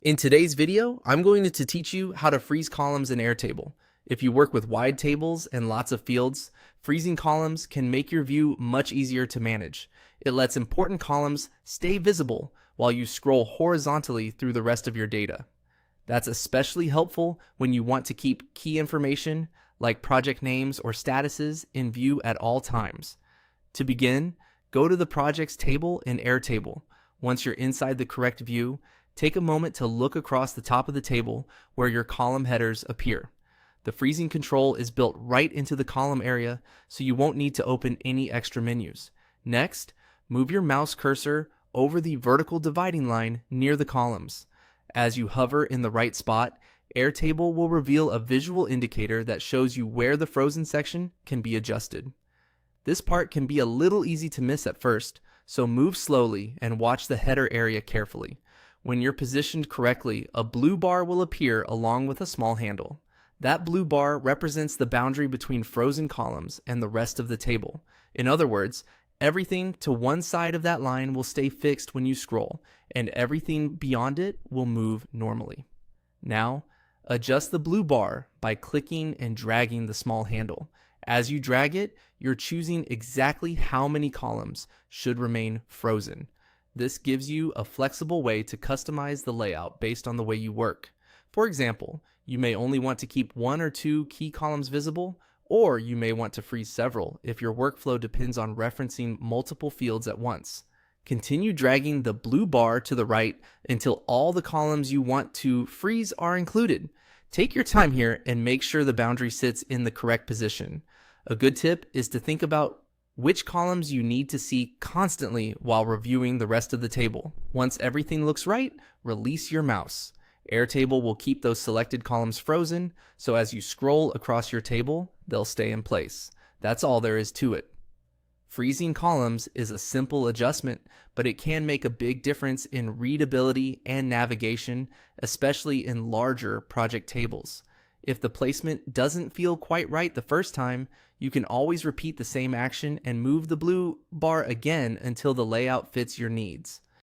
In today's video, I'm going to teach you how to freeze columns in Airtable. If you work with wide tables and lots of fields, freezing columns can make your view much easier to manage. It lets important columns stay visible while you scroll horizontally through the rest of your data. That's especially helpful when you want to keep key information like project names or statuses in view at all times. To begin, go to the projects table in Airtable. Once you're inside the correct view, take a moment to look across the top of the table where your column headers appear. The freezing control is built right into the column area, so you won't need to open any extra menus. Next, move your mouse cursor over the vertical dividing line near the columns. As you hover in the right spot, Airtable will reveal a visual indicator that shows you where the frozen section can be adjusted. This part can be a little easy to miss at first, so move slowly and watch the header area carefully. When you're positioned correctly, a blue bar will appear along with a small handle. That blue bar represents the boundary between frozen columns and the rest of the table. In other words, everything to one side of that line will stay fixed when you scroll, and everything beyond it will move normally. Now, adjust the blue bar by clicking and dragging the small handle. As you drag it, you're choosing exactly how many columns should remain frozen. This gives you a flexible way to customize the layout based on the way you work. For example, you may only want to keep one or two key columns visible, or you may want to freeze several if your workflow depends on referencing multiple fields at once. Continue dragging the blue bar to the right until all the columns you want to freeze are included. Take your time here and make sure the boundary sits in the correct position. A good tip is to think about which columns you need to see constantly while reviewing the rest of the table. Once everything looks right, release your mouse. Airtable will keep those selected columns frozen, so as you scroll across your table, they'll stay in place. That's all there is to it. Freezing columns is a simple adjustment, but it can make a big difference in readability and navigation, especially in larger project tables. If the placement doesn't feel quite right the first time, you can always repeat the same action and move the blue bar again until the layout fits your needs.